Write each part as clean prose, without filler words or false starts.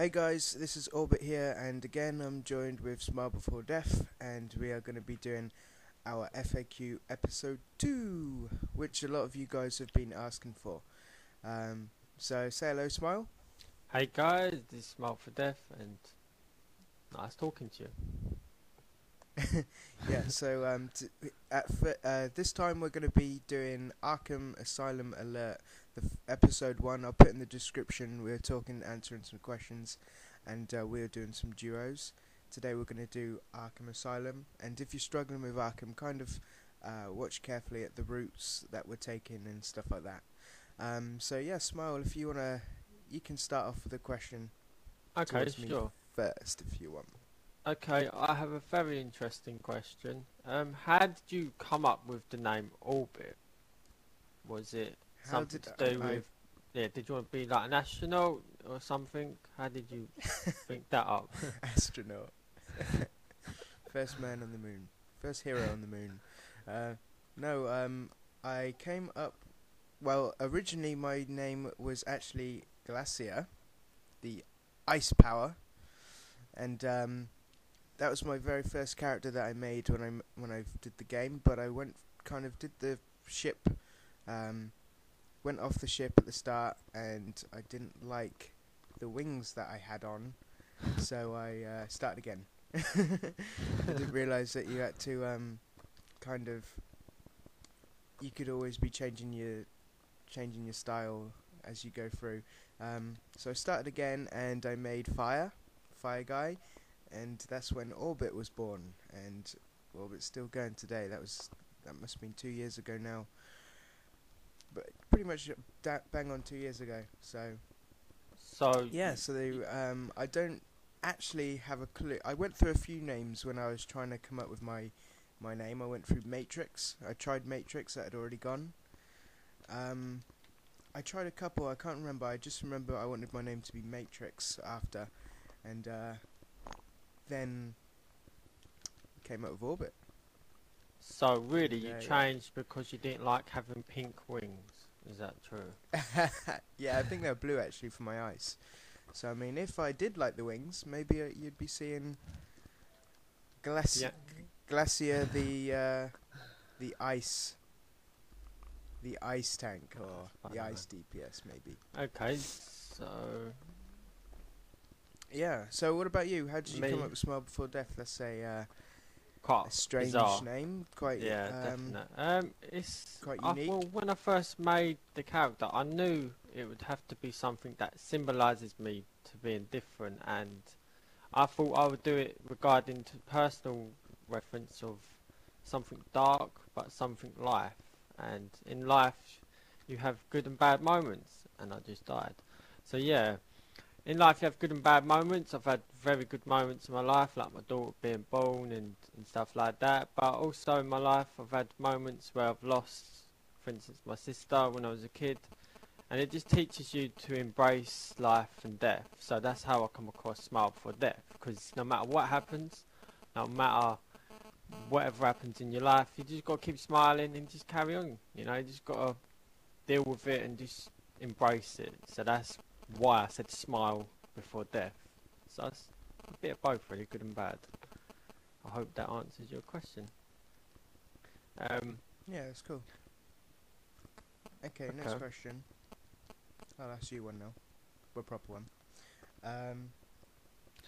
Hey guys, this is Orbit here, and again I'm joined with SmileB4DEATH's, and we are going to be doing our FAQ episode 2, which a lot of you guys have been asking for. So say hello, Smile. Hey guys, this is SmileB4DEATH's and nice talking to you. Yeah, so this time we're going to be doing Arkham Asylum Alert, episode 1. I'll put in the description. We're answering some questions, and we're doing some duos. Today we're going to do Arkham Asylum, and if you're struggling with Arkham, kind of watch carefully at the routes that we're taking and stuff like that. So yeah, Smile, if you wanna, you can start off with a question. Okay, towards me sure. first, if you want. Okay, I have a very interesting question. How did you come up with the name Orbit? Was it something to do with, did you want to be like an astronaut or something? How did you think that up? Astronaut. First man on the moon. First hero on the moon. No, I came up, well, originally my name was actually Glacier, the ice power, and that was my very first character that I made when I did the game. But I did the ship, went off the ship at the start, and I didn't like the wings that I had on, so I started again. I didn't realise that you had to you could always be changing your style as you go through. So I started again, and I made Fire Guy, and that's when Orbit was born, and Orbit's still going today. That must have been 2 years ago now, but pretty much bang on 2 years ago. So yeah, I don't actually have a clue. I went through a few names when I was trying to come up with my name. I went through Matrix. I tried Matrix, that had already gone. I tried a couple, I can't remember. I just remember I wanted my name to be Matrix after, and then came up with Orbit. So really, you changed because you didn't like having pink wings. Is that true? Yeah, I think they're blue actually for my eyes. So I mean, if I did like the wings, maybe you'd be seeing Glacier, the ice tank, or the ice DPS maybe. Okay, so yeah. So what about you? How did you come up with SmileB4DEATH? Let's say quite a strange bizarre name, quite definitely. It's quite unique. Well, when I first made the character, I knew it would have to be something that symbolises me to being different, and I thought I would do it regarding to personal reference of something dark, but something life. And in life, you have good and bad moments, and I just died. So yeah. In life you have good and bad moments. I've had very good moments in my life, like my daughter being born and stuff like that. But also in my life I've had moments where I've lost, for instance, my sister when I was a kid. And it just teaches you to embrace life and death. So that's how I come across SmileB4DEATH. Because no matter what happens, no matter whatever happens in your life, you just got to keep smiling and just carry on. You know, you just got to deal with it and just embrace it. So that's why I said smile before death. So it's a bit of both, really, good and bad. I hope that answers your question. Yeah, that's cool. Okay, next question. I'll ask you one now. A proper one.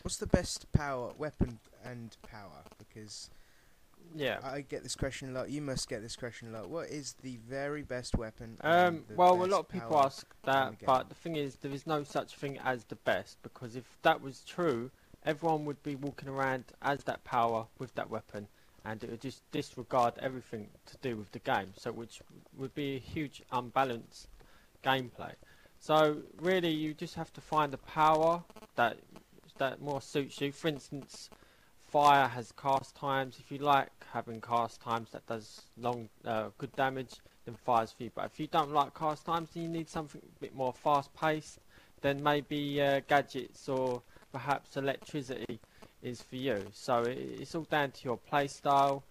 What's the best weapon and power? Because yeah, I get this question a lot. You must get this question a lot. What is the very best weapon? Well, a lot of people ask that, but the thing is, there is no such thing as the best, because if that was true, everyone would be walking around as that power with that weapon, and it would just disregard everything to do with the game, so which would be a huge unbalanced gameplay. So really, you just have to find a power that more suits you. For instance, Fire has cast times. If you like having cast times that does good damage, then Fire's for you. But if you don't like cast times and you need something a bit more fast paced, then maybe gadgets or perhaps electricity is for you. So it's all down to your play style,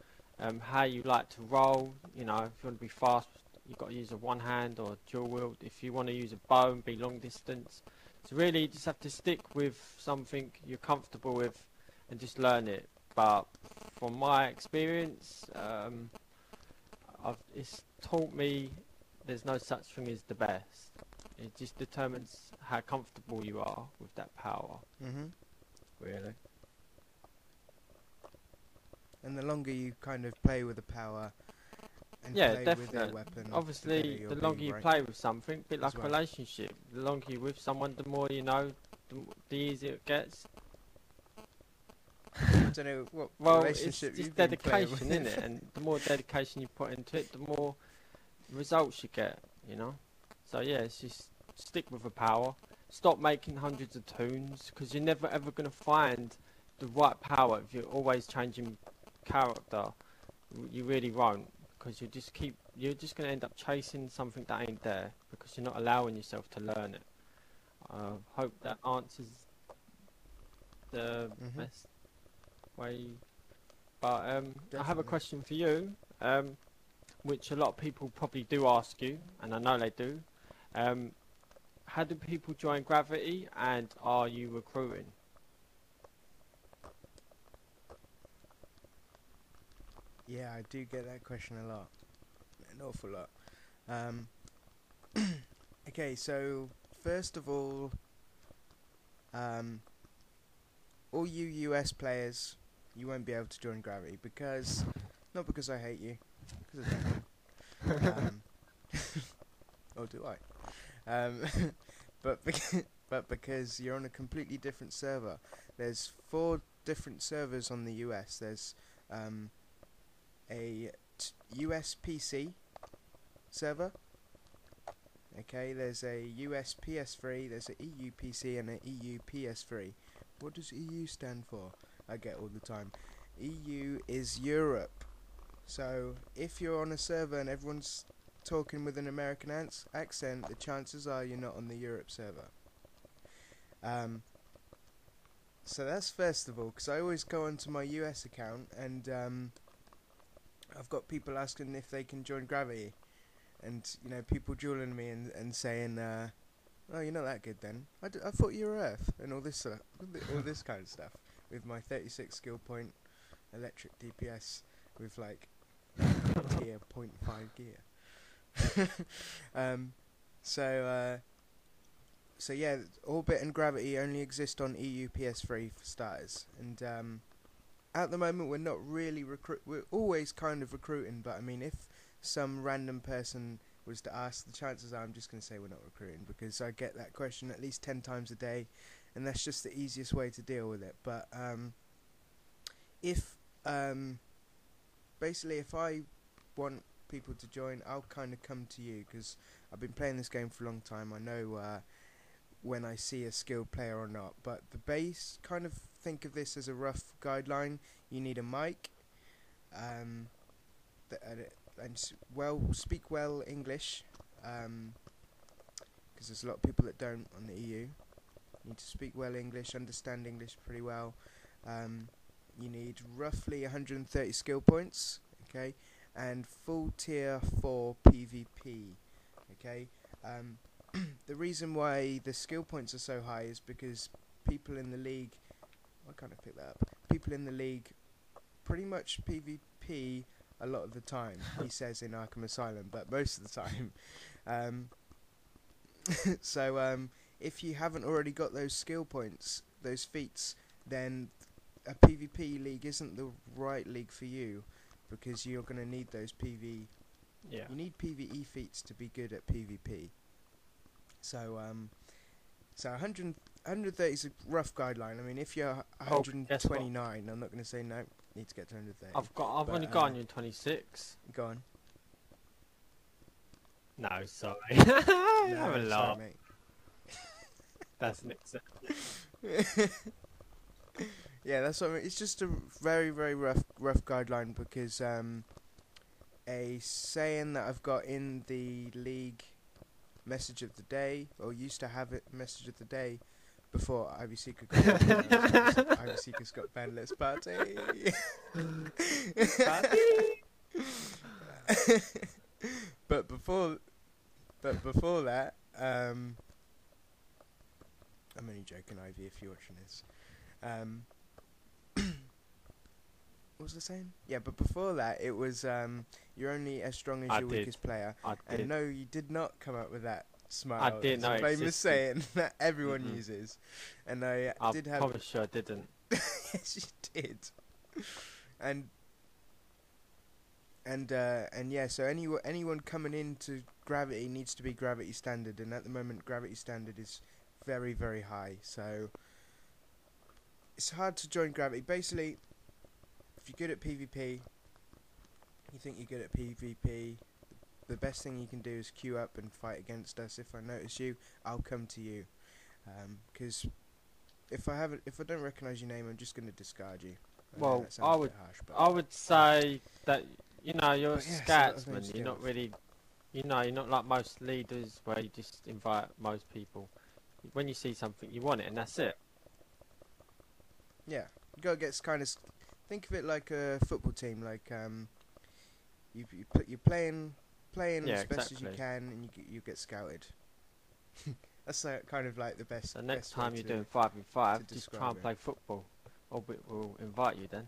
how you like to roll. You know, if you want to be fast, you've got to use a one hand or dual wield. If you want to use a bow and be long distance, So really, you just have to stick with something you're comfortable with, and just learn it. But from my experience, it's taught me there's no such thing as the best. It just determines how comfortable you are with that power. Mhm. Really. And the longer you kind of play with the power and Yeah, play with their definitely. weapon, Obviously, the the better longer you'll you be, right? play with something, a bit As like a well. relationship. The longer you're with someone, the more you know, the easier it gets. I don't know what Well, relationship it's you've just been playing dedication, with. isn't it? And the more dedication you put into it, the more results you get, you know? So yeah, it's just stick with the power. Stop making hundreds of tunes, because you're never ever going to find the right power if you're always changing character. You really won't, because you're just going to end up chasing something that ain't there, because you're not allowing yourself to learn it. Hope that answers the Mhm. best way. But I have a Definitely. question for you, which a lot of people probably do ask you, and I know they do. How do people join Gravity, and are you recruiting? Yeah, I do get that question a lot, an awful lot. Um, okay, so first of um, all you US players, you won't be able to join Gravity because, not because I hate you, because I don't. Or do I? But but because you're on a completely different server. There's 4 different servers on the US. There's a US PC server. Okay, there's a US PS3, there's a EU PC and a EU PS3. What does EU stand for? I get all the time. EU is Europe. So if you're on a server and everyone's talking with an American accent, the chances are you're not on the Europe server. So that's first of all, because I always go onto my US account and I've got people asking if they can join Gravity, and people dueling me and saying, "Oh, you're not that good then. I thought you were Earth," and all this kind of stuff with my 36 skill point electric DPS with like tier 0.5 gear. So yeah, Orbit and Gravity only exist on EU PS3 for starters, and at the moment we're not really we're always kind of recruiting, but I mean if some random person was to ask, the chances are I'm just going to say we're not recruiting, because I get that question at least 10 times a day, and that's just the easiest way to deal with it. But if basically if I want people to join, I'll kind of come to you, because I've been playing this game for a long time. I know when I see a skilled player or not, but the base, kind of think of this as a rough guideline. You need a mic, and speak well English, because there's a lot of people that don't on the EU. You need to speak well English, understand English pretty well. You need roughly 130 skill points, okay, and full tier 4 PvP, okay. The reason why the skill points are so high is because people in the league, why can't I pick that up? People in the league pretty much PvP a lot of the time, he says in Arkham Asylum, but most of the time. So if you haven't already got those skill points, those feats, then a PvP league isn't the right league for you, because you're going to need those Yeah. You need PvE feats to be good at PvP. So 130 is a rough guideline. I mean, if you're Oh, guess what? 129, I'm not going to say no, need to get to 130. I've But, only got on you 26. Go on. No, sorry. Have a No, sorry, lot. mate. That's an exception. Yeah, that's what I mean. It's just a very, very rough guideline, because a saying that I've got in the league message of the day, or used to have it message of the day before Ivy Seeker got banned. Ivy Seeker's got banned. Let's party. but before that, joking, Ivy, if you're watching this. What was I saying? Yeah, but before that, it was you're only as strong as your weakest player. I did. And no, you did not come up with that smile. I didn't know it's a famous saying that everyone uses. And I did have... I promise you I didn't. Yes, you did. And yeah, so anyone coming into Gravity needs to be Gravity Standard, and at the moment Gravity Standard is very, very high, so it's hard to join Gravity. Basically, if you're good at PvP, you think you're good at PvP, the best thing you can do is queue up and fight against us. If I notice you, I'll come to you, because if I don't recognise your name, I'm just going to discard you. Well, I would harsh, but I would say that, you know, you're a But yeah, scoutsman. so You're not really, you know, you're not like most leaders where you just invite most people. When you see something, you want it, and that's it. yeah, you gotta get kind of think of it like a football team. Like you're playing Yeah, as best as you exactly. can, and you get scouted. That's kind of like the best. So next best way time you're to- doing 5v5, to just try describe and it. play football. Orbit will invite you then.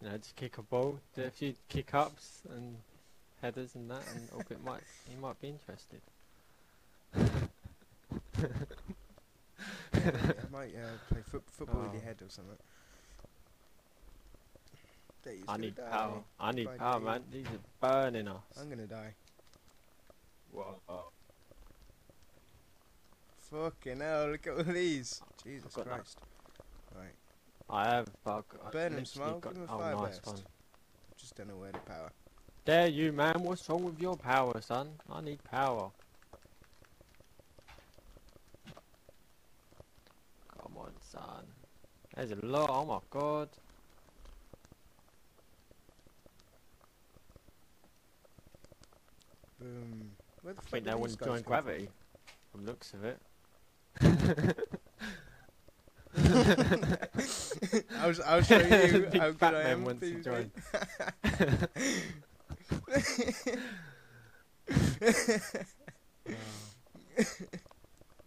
You know, just kick a ball, do a few kick-ups and headers and that, and Orbit he might be interested. I might play football with your Oh. head or something. Dave's I gonna need die. power. I need Bye, power, Dave. man. These are burning us. I'm gonna die. Whoa. Fucking hell! Look at all these. Jesus got that. Christ! Right, I have, but I burn him, literally Smile. got, Give him a oh, fire nice burst. one. Just don't know where to power. There you, man. What's wrong with your power, son? I need power. Come on, son. There's a lot. Oh my god. Boom. Where the I fuck think did they these want to guys join come Gravity. From looks of it. I'll show you Big how good fat I man am. wants to PvP. join.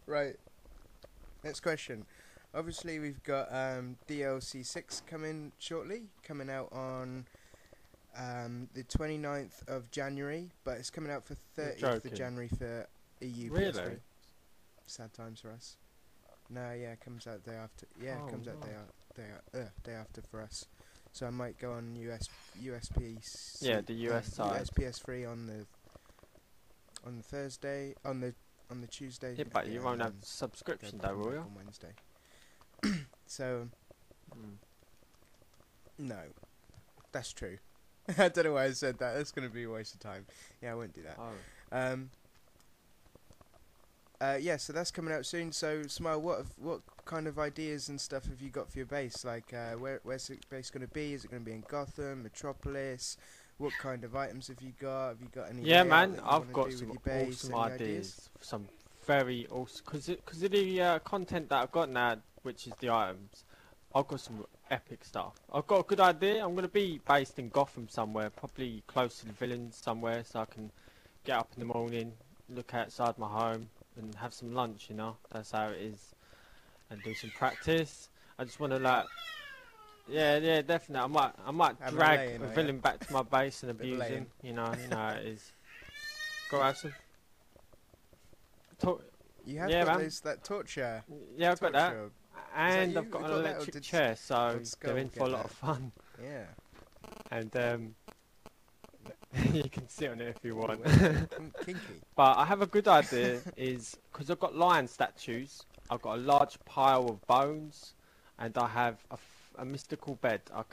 Right. Next question. Obviously, we've got DLC 6 coming shortly, coming out on the 29th of January, but it's coming out for You're 30th of joking. January for EU Really? PS3. Sad times for us. No, yeah, it comes out day after. Yeah, it Oh, comes out no. day after for us. So I might go on USP. Yeah, the US side. US PS3 on the Thursday, on the Tuesday. Yeah, but you and won't have then subscription go though, come will back you? on Wednesday. So no, that's true. I don't know why I said that. That's gonna be a waste of time. Yeah, I won't do that. Oh. Yeah, so that's coming out soon. So, Smile, what kind of ideas and stuff have you got for your base? Like, where's the base going to be? Is it going to be in Gotham, Metropolis? What kind of items have you got? Have you got any? Yeah, layout man, that you I've wanna got do some with your base? awesome Any ideas. Some very awesome, because of the content that I've got now, which is the items. I've got some epic stuff. I've got a good idea. I'm going to be based in Gotham somewhere, probably close to the villains somewhere, so I can get up in the morning, look outside my home, and have some lunch, you know. That's how it is. And do some practice. I just want to like, yeah, definitely. I might Have a drag lay-in, a yeah. villain back to my base and Bit of abuse lay-in. him. You know how it is. Go have some. You have Yeah, got man. that torture. Yeah, I've got that. torture. And you? I've got You an got that, or electric did chair, so did Skull they're in for get a lot that? of fun. Yeah. And you can sit on it if you want. Kinky. But I have a good idea, is because I've got lion statues, I've got a large pile of bones, and I have a mystical bed. I've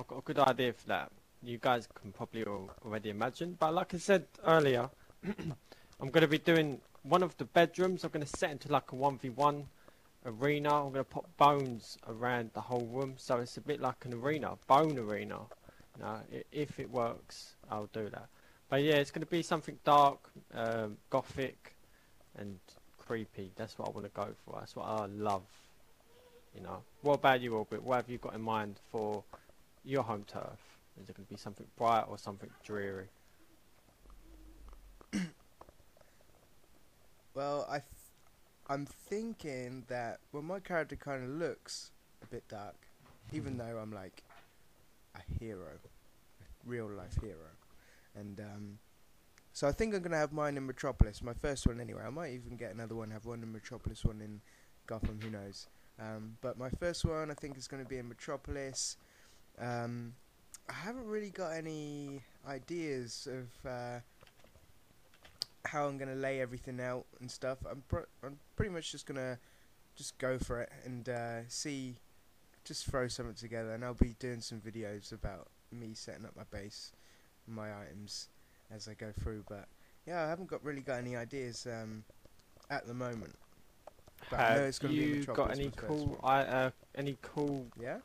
got a good idea for that. You guys can probably already imagine. But like I said earlier, I'm going to be doing one of the bedrooms. I'm going to set into like a 1v1 arena. I'm going to put bones around the whole room, so it's a bit like an arena, bone arena. You know, if it works, I'll do that. But yeah, it's going to be something dark, gothic, and creepy. That's what I want to go for. That's what I love. You know. What about you, Orbit? What have you got in mind for your home turf? Is it going to be something bright or something dreary? Well, I'm thinking that, well, my character kind of looks a bit dark, even though I'm like a hero, a real life hero. And so I think I'm going to have mine in Metropolis, my first one anyway. I might even get another one, have one in Metropolis, one in Gotham, who knows. But my first one I think is going to be in Metropolis. I haven't really got any ideas of how I'm going to lay everything out and stuff. I'm pretty much just going to just go for it and just throw something together. And I'll be doing some videos about me setting up my base, my items as I go through. But yeah, I haven't really got any ideas at the moment. But I know it's going to be Metropolis. You got any cool yeah?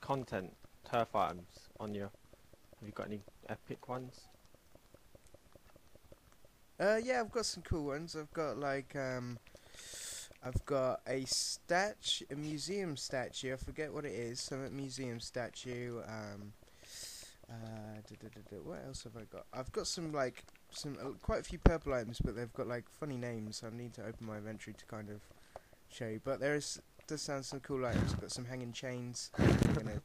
content, turf items on you? Have you got any epic ones? Yeah, I've got some cool ones. I've got like I've got a museum statue. I forget what it is. Some museum statue. What else have I got? I've got some quite a few purple items, but they've got like funny names. So I need to open my inventory to kind of show you. But does sound some cool items. I've got some hanging chains. I'm gonna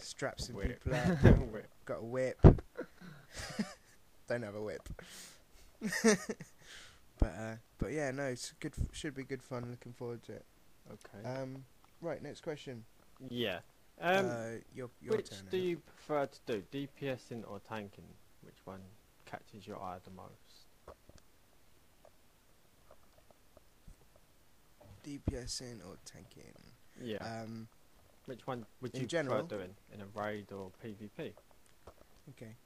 strap some people up. Got a whip. Don't have a whip. But yeah, no, it's good. Should be good fun. Looking forward to it. Okay. Right, next question. Yeah. Your which turn. do you prefer to do, DPSing or tanking? Which one catches your eye the most? DPSing or tanking? Yeah. Which one would you prefer doing, in a raid or PvP? Okay.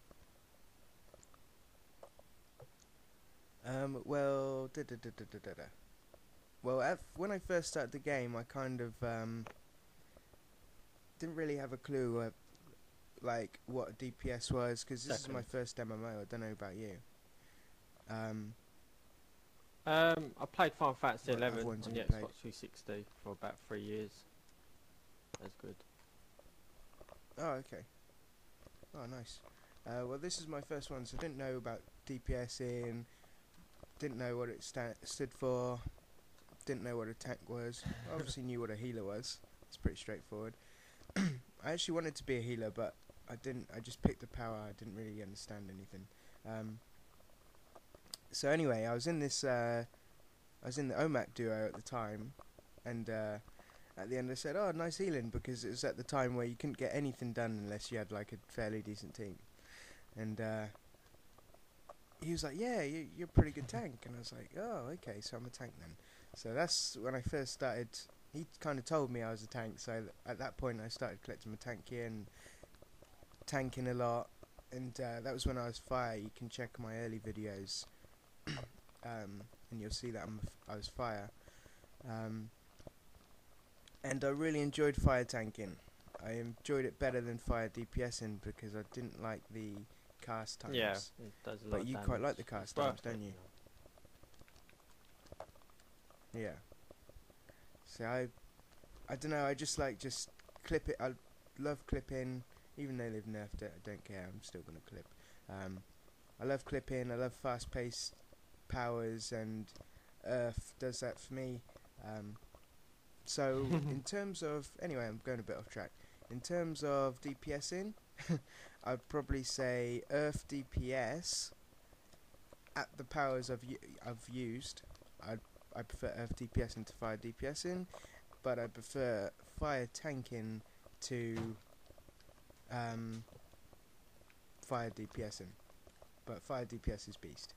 Well, well, when I first started the game, I kind of didn't really have a clue like what a DPS was, because this is my first MMO. I don't know about you. I played Final Fantasy 11 on the Xbox 360 for about 3 years. That's good. Oh, okay. Oh, nice. Well, this is my first one, so I didn't know about DPSing. Didn't know what it stood for. Didn't know what a tank was. Obviously knew what a healer was. It's pretty straightforward. I actually wanted to be a healer, but I didn't. I just picked the power. I didn't really understand anything. So anyway, I was in this. I was in the OMAC duo at the time, and at the end I said, "Oh, nice healing," because it was at the time where you couldn't get anything done unless you had like a fairly decent team, and. He was like, yeah, you're a pretty good tank. And I was like, oh, okay, so I'm a tank then. So that's when I first started. He kind of told me I was a tank, so at that point I started collecting my tank gear and tanking a lot. And that was when I was fire. You can check my early videos, and you'll see that I was fire. And I really enjoyed fire tanking. I enjoyed it better than fire DPSing because I didn't like the cast times. Yeah, it does a lot but of you damage. quite like the cast times, don't you? Yeah. So I don't know. I just clip it. I love clipping, even though they've nerfed it. I don't care. I'm still gonna clip. I love clipping. I love fast-paced powers, and Earth does that for me. So in terms of anyway, I'm going a bit off track. In terms of DPSing, I'd probably say Earth DPS at the powers I've used. I prefer Earth DPSing to Fire DPSing, but I prefer Fire tanking to Fire DPSing. But Fire DPS is beast.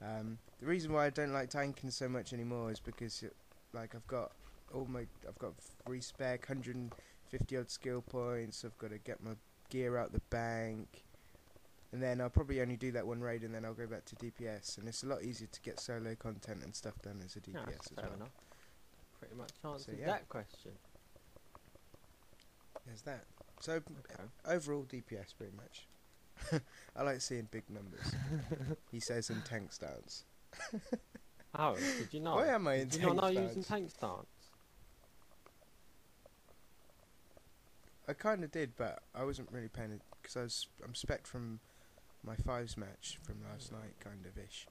The reason why I don't like tanking so much anymore is because I've got respec, 150 odd skill points. I've got to get my gear out the bank, and then I'll probably only do that one raid, and then I'll go back to DPS. And it's a lot easier to get solo content and stuff done as a DPS as fair well. enough. Pretty much answered yeah. that question. There's that. So Okay. overall DPS pretty much. I like seeing big numbers. He says in tank stance. Oh, did you know? Why am I in Did you tank not know stance? using tank stance? I kind of did, but I wasn't really paying it because I'm spec from my fives match from last night, kind of ish.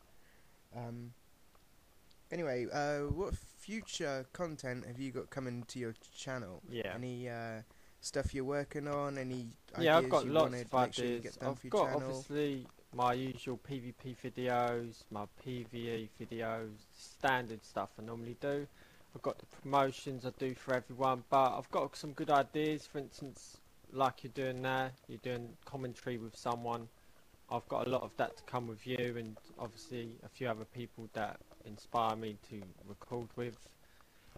Anyway, what future content have you got coming to your channel? Yeah. Any stuff you're working on? Any Yeah, I've ideas got you lots want of to make sure you ideas. get done for I've your got channel? obviously my usual PvP videos, my PvE videos, standard stuff I normally do. I've got the promotions I do for everyone, but I've got some good ideas. For instance, like you're doing now, you're doing commentary with someone. I've got a lot of that to come with you, and obviously a few other people that inspire me to record with.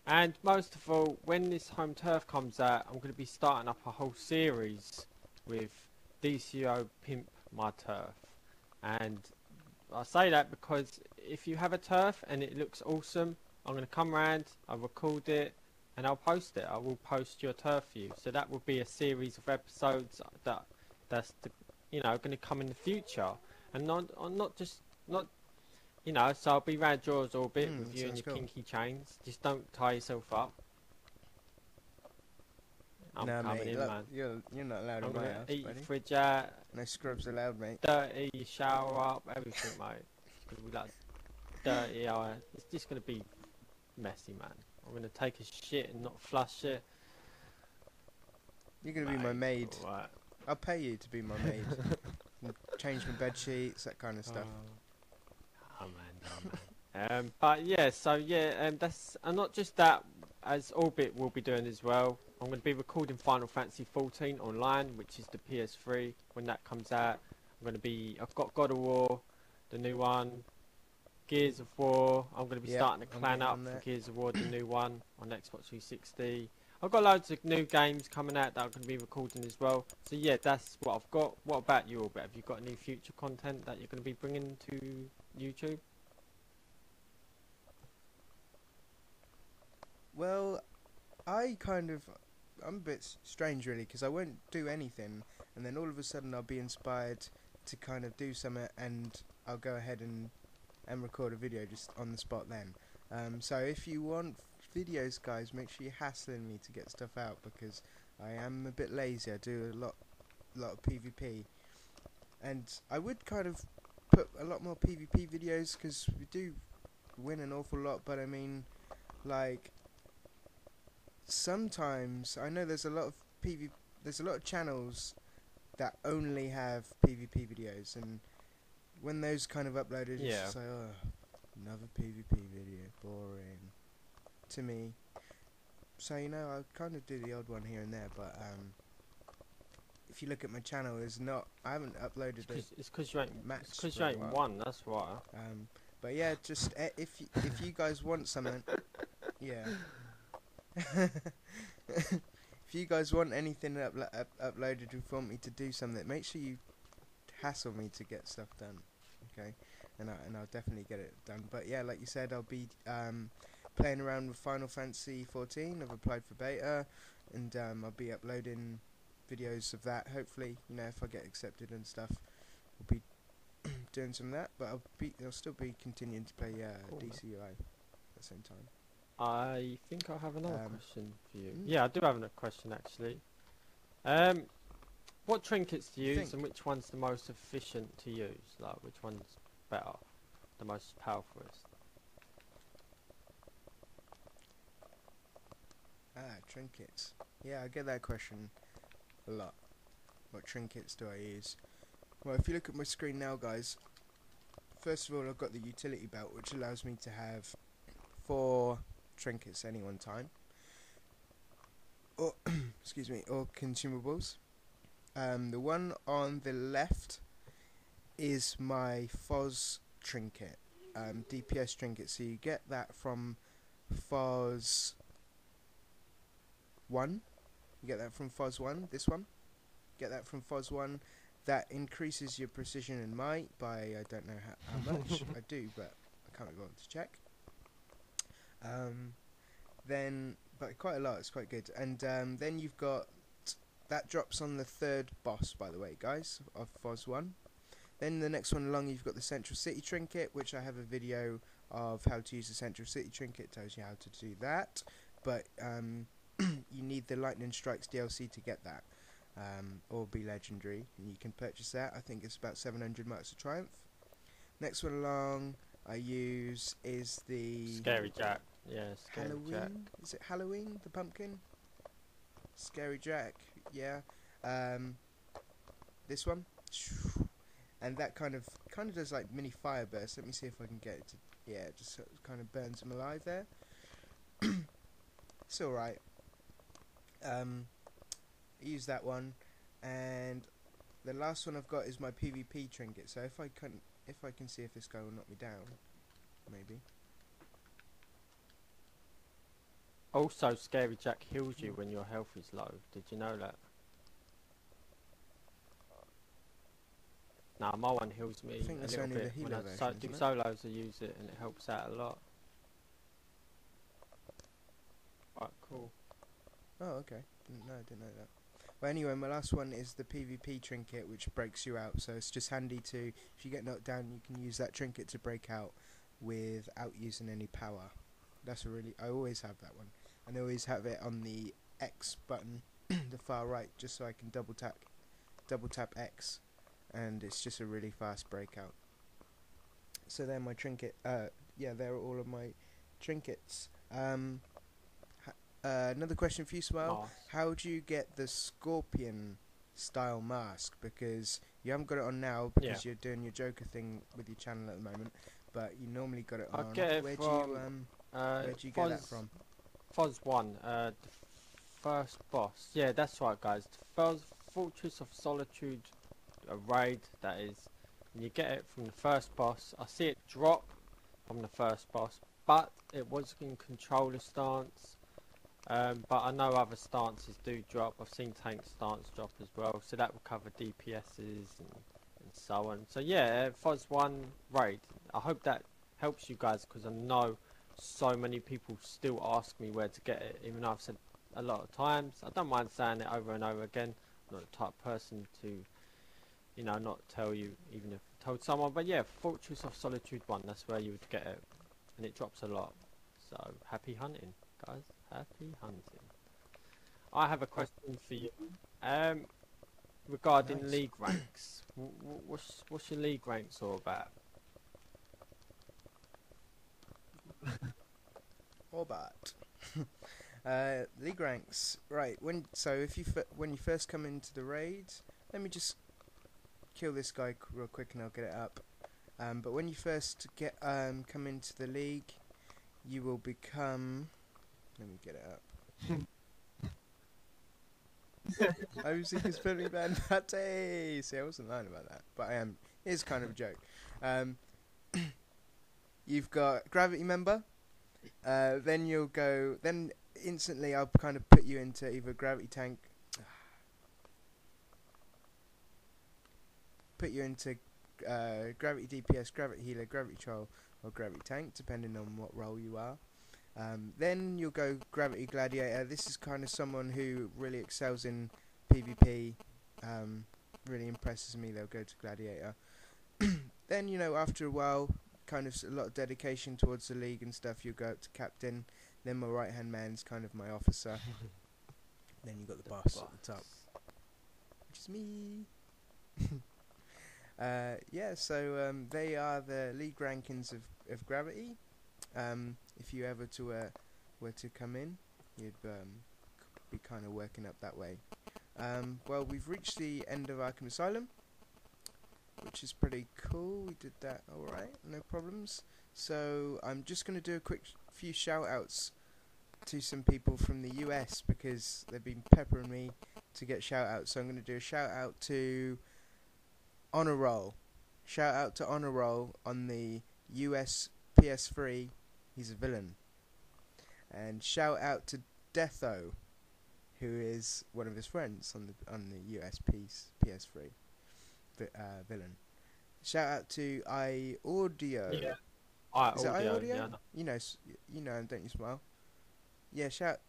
And most of all, when this home turf comes out, I'm going to be starting up a whole series with DCUO Pimp My Turf. And I say that because if you have a turf and it looks awesome, I'm going to come round, I'll record it, and I'll post it. I will post your turf view. So that will be a series of episodes that's going to come in the future, and not just not. So I'll be round yours orbit with you and your cool. kinky chains. Just don't tie yourself up. I'm Nah, coming mate, in, look, man. you're not allowed I'm in my gonna house, eat your buddy. fridge out, No scrubs allowed, mate. dirty your shower up, everything, mate. It's gonna be like dirty. It's just gonna be messy, man. I'm gonna take a shit and not flush it. You're gonna be my maid. Right. I'll pay you to be my maid. Change my bed sheets, that kind of stuff. Oh man. But yeah, so yeah, that's and not just that. As Orbit will be doing as well, I'm going to be recording Final Fantasy 14 online, which is the PS3 when that comes out. I've got God of War, the new one, Gears of War. I'm going to be starting a clan up for Gears of War, the new one on Xbox 360. I've got loads of new games coming out that I'm going to be recording as well. So yeah, that's what I've got. What about you, Orbit? Have you got any future content that you're going to be bringing to YouTube? Well, I'm a bit strange really, because I won't do anything, and then all of a sudden I'll be inspired to kind of do something, and I'll go ahead and record a video just on the spot then. So if you want videos, guys, make sure you're hassling me to get stuff out, because I am a bit lazy. I do a lot of PvP, and I would kind of put a lot more PvP videos, because we do win an awful lot, but I mean, like, sometimes I know there's a lot of channels that only have PvP videos, and when those kind of uploaded, it's just like, oh, another PvP video, boring to me. So I kind of do the odd one here and there, but if you look at my channel, I haven't uploaded It's because you ain't match. It's because you ain't won. That's why. But yeah, just if you guys want something, yeah. If you guys want anything uploaded, if you want me to do something, make sure you hassle me to get stuff done, okay? And I'll definitely get it done. But yeah, like you said, I'll be playing around with Final Fantasy 14. I've applied for beta, and I'll be uploading videos of that. Hopefully, if I get accepted and stuff, I'll be doing some of that. But I'll still be continuing to play DCUO at the same time. I think I have another question for you. Yeah, I do have another question actually. What trinkets do you use, and which one's the most efficient to use? Like, which one's better, the most powerful? Trinkets. Yeah, I get that question a lot. What trinkets do I use? Well, if you look at my screen now, guys, first of all, I've got the utility belt, which allows me to have 4 trinkets any one time, or excuse me, or consumables. The one on the left is my FOS trinket, DPS trinket. So you get that from FOS 1. You get that from FOS 1. This one, get that from FOS 1. That increases your precision and might by, I don't know how much. I do, but I can't be bothered to check. But quite a lot. It's quite good. And then you've got, that drops on the 3rd boss, by the way, guys, of FOS 1. Then the next one along, you've got the Central City trinket, which I have a video of how to use the Central City trinket. It tells you how to do that. But you need the Lightning Strikes DLC to get that, or be legendary, and you can purchase that. I think it's about 700 marks of triumph. Next one along, I use is the Scary Jack. Yeah, Scary Halloween. Jack. Is it Halloween? The pumpkin? Scary Jack. Yeah. This one. And that kind of does like mini fire bursts. Let me see if I can get it to. Yeah, it just kind of burns them alive there. It's all right. Use that one, and the last one I've got is my PvP trinket. So if I can see if this guy will knock me down, maybe. Also, Scary Jack heals you when your health is low. Did you know that? Nah, my one heals me I think a that's little only bit. the When I healer version, do isn't it? solos, I use it and it helps out a lot. Right, cool. Oh, okay. I didn't know that. Well, anyway, my last one is the PvP trinket, which breaks you out. So it's just handy to, if you get knocked down, you can use that trinket to break out without using any power. That's I always have that one. And I always have it on the X button, the far right, just so I can double tap X, and it's just a really fast breakout. So they're my trinket. Yeah, they're all of my trinkets. Another question for you, Smile. Nice. How do you get the scorpion style mask? Because you haven't got it on now because you're doing your Joker thing with your channel at the moment, but you normally got it I on. get it Where from do you get that from? Foz 1, the first boss. Yeah, that's right, guys. The first Fortress of Solitude raid, that is. And you get it from the first boss. I see it drop from the first boss, but it was in controller stance. But I know other stances do drop. I've seen tank stance drop as well, so that will cover DPS's and so on. So yeah, Foz 1 raid. I hope that helps you guys, because I know so many people still ask me where to get it, even though I've said a lot of times. I don't mind saying it over and over again. I'm not the type of person to, you know, not tell you even if I told someone. But yeah, Fortress of Solitude 1, that's where you would get it, and it drops a lot. So happy hunting, guys. Happy hunting. I have a question for you. Regarding Nice. league ranks. What's your league ranks all about? Orbot. League ranks. Right. When you first come into the raid, let me just kill this guy real quick and I'll get it up. But when you first come into the league, you will become. Let me get it up. I was thinking spelling bad pate. See, I wasn't lying about that, but I am. It's kind of a joke. You've got gravity member. Then you'll go. Then instantly, I'll kind of put you into either gravity tank. Put you into gravity DPS, gravity healer, gravity troll, or gravity tank, depending on what role you are. Then you'll go gravity gladiator. This is kind of someone who really excels in PvP. Really impresses me. They'll go to gladiator. Then, you know, after a while, kind of a lot of dedication towards the league and stuff, you'll go up to captain. Then my right hand man's kind of my officer. Then you got the boss at the top, which is me. Yeah, so they are the league rankings of gravity. If you ever were to come in, you'd be kind of working up that way. Well, we've reached the end of Arkham Asylum, which is pretty cool. We did that alright, no problems. So I'm just going to do a quick few shout outs to some people from the US, because they've been peppering me to get shout outs. So I'm going to do a shout out to Honor Roll. Shout out to Honor Roll on the US PS3. He's a villain. And shout out to Deatho, who is one of his friends on the US PS3 villain. Shout out to iAudio. Yeah. Is it iAudio? Yeah. You know, don't you, Smile? Yeah, shout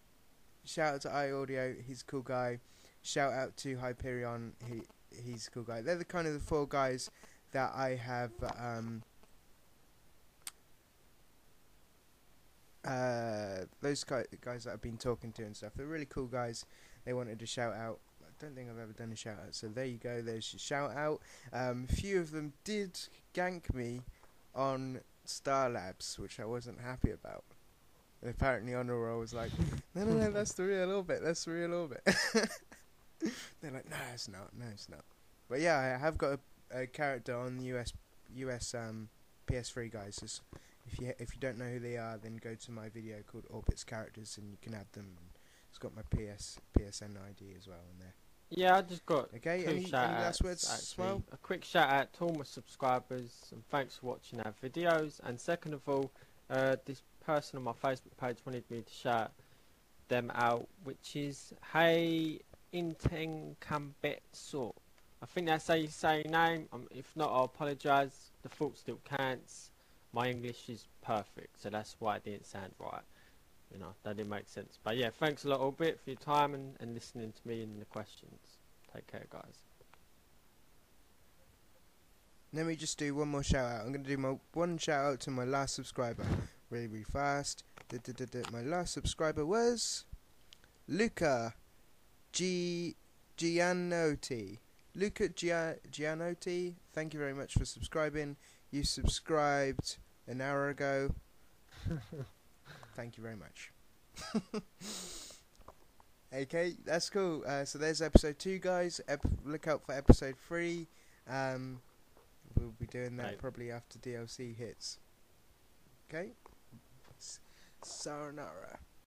out to iAudio. He's a cool guy. Shout out to Hyperion. He's a cool guy. They're the kind of the 4 guys that I have those guys that I've been talking to and stuff. They're really cool guys. They wanted to shout out. I don't think I've ever done a shout out, so there you go. There's your shout out. A few of them did gank me on Star Labs, which I wasn't happy about. And apparently Honor Roll was like, no, that's the real orbit, that's the real orbit. They're like, no, it's not. But yeah, I have got a character on the US PS3, guys. Just if you don't know who they are, then go to my video called Orbit's Characters, and you can add them. It's got my PSN ID as well in there. Yeah, I just got Okay, two any last words, Smile? A quick shout out to all my subscribers, and thanks for watching our videos. And second of all, this person on my Facebook page wanted me to shout them out, which is Hey Inteng Kambetso. I think that's how you say your name. If not, I apologise. The fault still counts. My English is perfect, so that's why it didn't sound right. You know, that didn't make sense. But yeah, thanks a lot, Orbit, for your time and listening to me and the questions. Take care, guys. Let me just do one more shout out. I'm going to do one shout out to my last subscriber really fast. My last subscriber was Luca Gianotti. Luca Gianotti, thank you very much for subscribing. You subscribed an hour ago. Thank you very much. Okay, that's cool. So there's episode 2, guys. Look out for episode 3. We'll be doing that probably after DLC hits. Okay? Sayonara.